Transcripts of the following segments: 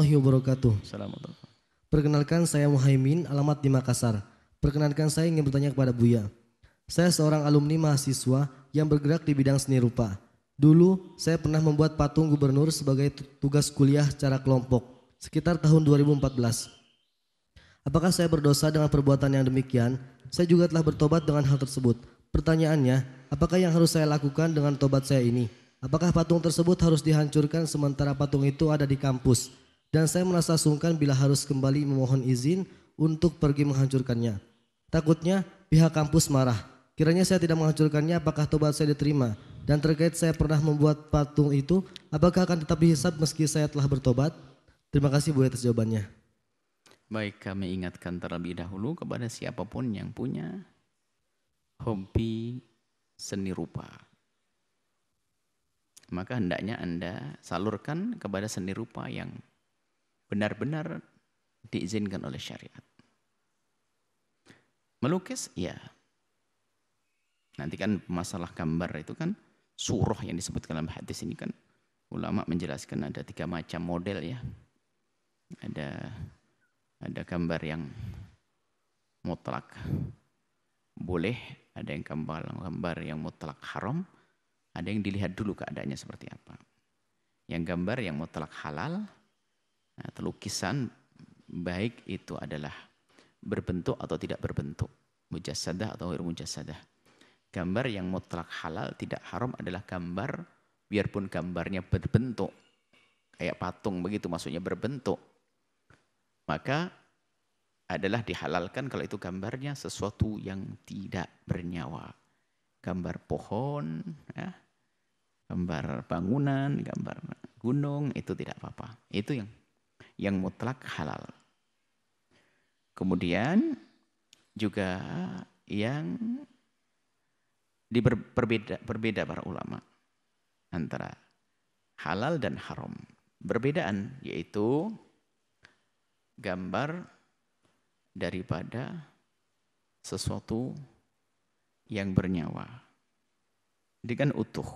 warahmatullahi wabarakatuh. Assalamualaikum. Perkenalkan saya Muhaimin, alamat di Makassar. Perkenalkan saya ingin bertanya kepada Buya. Saya seorang alumni mahasiswa yang bergerak di bidang seni rupa. Dulu saya pernah membuat patung gubernur sebagai tugas kuliah secara kelompok sekitar tahun 2014. Apakah saya berdosa dengan perbuatan yang demikian? Saya juga telah bertobat dengan hal tersebut. Pertanyaannya, apakah yang harus saya lakukan dengan tobat saya ini? Apakah patung tersebut harus dihancurkan sementara patung itu ada di kampus? Dan saya merasa sungkan bila harus kembali memohon izin untuk pergi menghancurkannya. Takutnya pihak kampus marah. Kiranya saya tidak menghancurkannya, apakah tobat saya diterima? Dan terkait saya pernah membuat patung itu, apakah akan tetap dihisab meski saya telah bertobat? Terima kasih Bu atas jawabannya. Baik, kami ingatkan terlebih dahulu kepada siapapun yang punya hobi seni rupa. Maka hendaknya Anda salurkan kepada seni rupa yang benar-benar diizinkan oleh syariat. Melukis, ya. Nanti kan masalah gambar itu kan surah yang disebutkan dalam hadis ini kan ulama menjelaskan ada 3 macam model ya. Ada gambar yang mutlak boleh, ada yang gambar yang mutlak haram, ada yang dilihat dulu keadaannya seperti apa. Yang gambar yang mutlak halal, nah, lukisan baik itu adalah berbentuk atau tidak berbentuk, mujassadah atau ghair mujassadah. Gambar yang mutlak halal tidak haram adalah gambar biarpun gambarnya berbentuk kayak patung begitu, maksudnya berbentuk, maka adalah dihalalkan kalau itu gambarnya sesuatu yang tidak bernyawa. Gambar pohon, ya, gambar bangunan, gambar gunung, itu tidak apa-apa. Itu yang mutlak halal. Kemudian juga yang berbeda para ulama antara halal dan haram. Perbedaan yaitu gambar daripada sesuatu yang bernyawa. Ini kan utuh.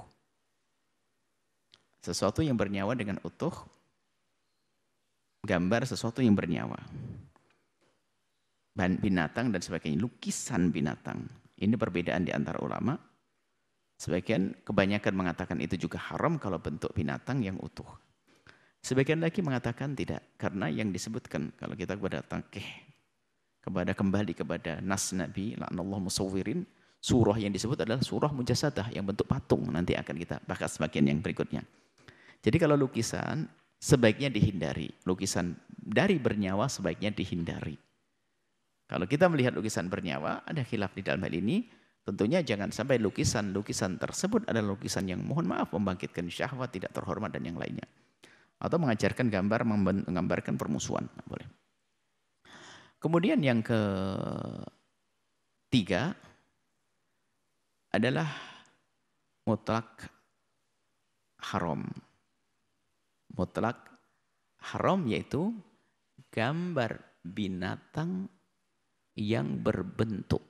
Sesuatu yang bernyawa dengan utuh, gambar sesuatu yang bernyawa. Binatang dan sebagainya, lukisan binatang. Ini perbedaan di antara ulama. Sebagian kebanyakan mengatakan itu juga haram kalau bentuk binatang yang utuh. Sebagian lagi mengatakan tidak, karena yang disebutkan kalau kita kembali kepada nas Nabi, la'anallahu musawwirin, surah yang disebut adalah surah mujassadah yang bentuk patung. Nanti akan kita bahas bagian yang berikutnya. Jadi kalau lukisan sebaiknya dihindari, lukisan dari bernyawa sebaiknya dihindari. Kalau kita melihat lukisan bernyawa, ada khilaf di dalam hal ini. Tentunya jangan sampai lukisan tersebut adalah lukisan yang mohon maaf membangkitkan syahwat, tidak terhormat dan yang lainnya. Atau mengajarkan menggambarkan permusuhan. Boleh. Kemudian yang ketiga adalah mutlak haram. Mutlak haram yaitu gambar binatang yang berbentuk.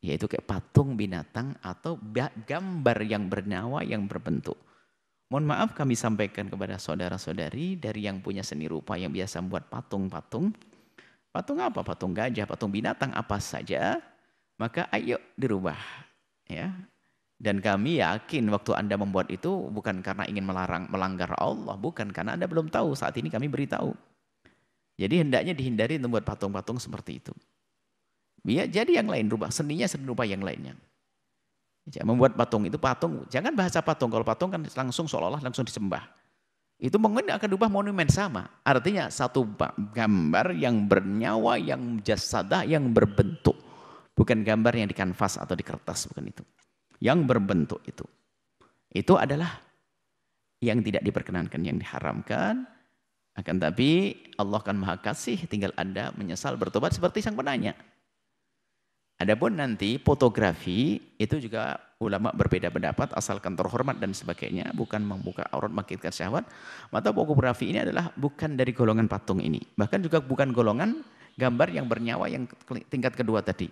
Yaitu kayak patung binatang atau gambar yang bernyawa yang berbentuk. Mohon maaf kami sampaikan kepada saudara-saudari dari yang punya seni rupa yang biasa membuat patung-patung. Patung apa? Patung gajah, patung binatang apa saja. Maka ayo dirubah. Ya. Dan kami yakin waktu Anda membuat itu bukan karena ingin melanggar Allah. Bukan, karena Anda belum tahu. Saat ini kami beritahu. Jadi hendaknya dihindari membuat patung-patung seperti itu. Ya, jadi yang lain rubah. Seninya seni rupa yang lainnya. Membuat patung itu patung, jangan bahasa patung. Kalau patung kan langsung seolah-olah langsung disembah. Itu mungkin akan diubah monumen sama. Artinya satu gambar yang bernyawa, yang jasadah, yang berbentuk. Bukan gambar yang di kanvas atau di kertas, bukan itu. Yang berbentuk itu. Itu adalah yang tidak diperkenankan, yang diharamkan. Akan tapi Allah akan Maha Kasih, tinggal Anda menyesal bertobat seperti sang penanya. Adapun nanti fotografi itu juga ulama berbeda pendapat asalkan terhormat dan sebagainya, bukan membuka aurat membangkitkan syahwat. Maka fotografi ini adalah bukan dari golongan patung ini, bahkan juga bukan golongan gambar yang bernyawa yang tingkat kedua tadi.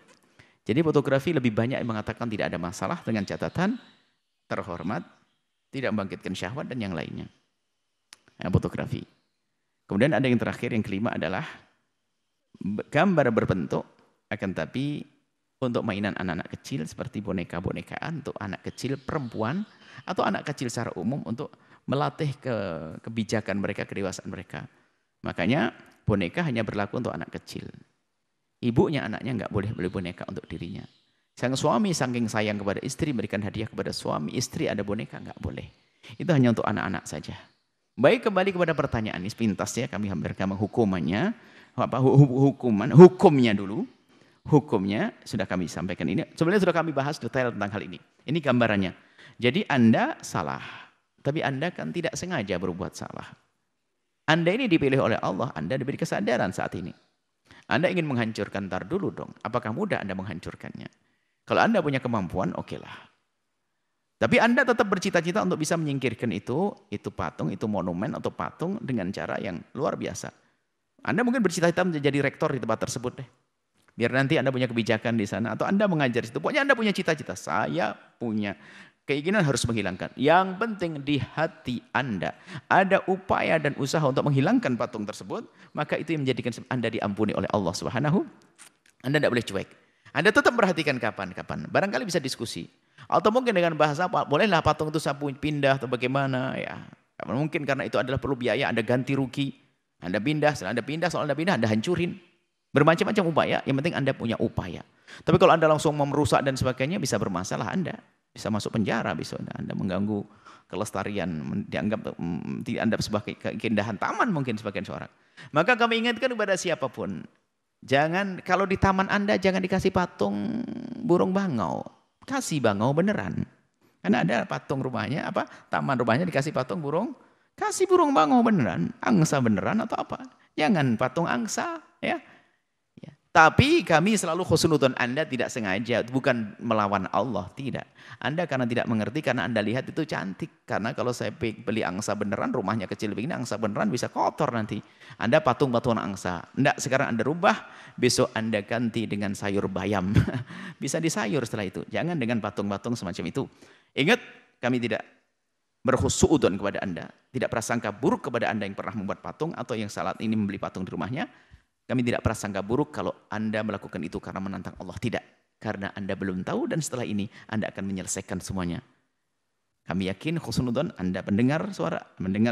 Jadi fotografi lebih banyak yang mengatakan tidak ada masalah dengan catatan terhormat, tidak membangkitkan syahwat dan yang lainnya. Nah, fotografi. Kemudian ada yang terakhir, yang kelima adalah gambar berbentuk, akan tapi untuk mainan anak-anak kecil seperti boneka-bonekaan untuk anak kecil perempuan atau anak kecil secara umum untuk melatih kebijakan mereka, kedewasaan mereka. Makanya boneka hanya berlaku untuk anak kecil. Ibunya, anaknya nggak boleh beli boneka untuk dirinya. Sang suami saking sayang kepada istri, berikan hadiah kepada suami, istri ada boneka, nggak boleh. Itu hanya untuk anak-anak saja. Baik, kembali kepada pertanyaan ini, pintas ya, kami hampir hukumannya, hukumnya dulu. Hukumnya sudah kami sampaikan ini. Sebenarnya sudah kami bahas detail tentang hal ini. Ini gambarannya. Jadi Anda salah, tapi Anda kan tidak sengaja berbuat salah. Anda ini dipilih oleh Allah, Anda diberi kesadaran saat ini. Anda ingin menghancurkan, ntar dulu dong. Apakah mudah Anda menghancurkannya? Kalau Anda punya kemampuan, okelah. Tapi Anda tetap bercita-cita untuk bisa menyingkirkan itu patung, itu monumen atau patung dengan cara yang luar biasa. Anda mungkin bercita-cita menjadi rektor di tempat tersebut deh. Biar nanti Anda punya kebijakan di sana atau Anda mengajar situ. Pokoknya Anda punya cita-cita. Saya punya keinginan harus menghilangkan. Yang penting di hati Anda ada upaya dan usaha untuk menghilangkan patung tersebut, maka itu yang menjadikan Anda diampuni oleh Allah Subhanahu. Anda tidak boleh cuek. Anda tetap perhatikan kapan-kapan. Barangkali bisa diskusi. Atau mungkin dengan bahasa apa, bolehlah patung itu saya pindah atau bagaimana ya. Mungkin karena itu adalah perlu biaya, Anda ganti rugi. Anda pindah, setelah Anda pindah, Anda hancurin. Bermacam-macam upaya, yang penting Anda punya upaya. Tapi kalau Anda langsung merusak dan sebagainya, bisa bermasalah Anda. Bisa masuk penjara, bisa Anda mengganggu kelestarian, dianggap sebagai keindahan taman mungkin sebagian seorang. Maka kami ingatkan kepada siapapun, jangan, kalau di taman Anda jangan dikasih patung burung bangau. Kasih bangau beneran. Karena ada patung rumahnya, taman rumahnya dikasih patung burung, kasih burung bangau beneran, angsa beneran atau apa. Jangan patung angsa, ya. Tapi kami selalu khusnudon, Anda tidak sengaja, bukan melawan Allah, tidak. Anda karena tidak mengerti, karena Anda lihat itu cantik. Karena kalau saya beli angsa beneran, rumahnya kecil begini, angsa beneran bisa kotor nanti. Anda patung-patungan angsa. Enggak, sekarang Anda rubah, besok Anda ganti dengan sayur bayam. Bisa disayur setelah itu. Jangan dengan patung-patung semacam itu. Ingat, kami tidak berkhusnudon kepada Anda. Tidak prasangka buruk kepada Anda yang pernah membuat patung atau yang saat ini membeli patung di rumahnya. Kami tidak prasangka buruk kalau Anda melakukan itu karena menantang Allah. Tidak. Karena Anda belum tahu dan setelah ini Anda akan menyelesaikan semuanya. Kami yakin khusnudon Anda mendengar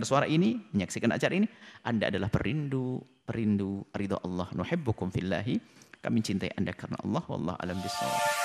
suara ini, menyaksikan acara ini, Anda adalah perindu ridha Allah. Nuhibbukum fillahi. Kami cintai Anda karena Allah. Wallahu a'lam bishawab.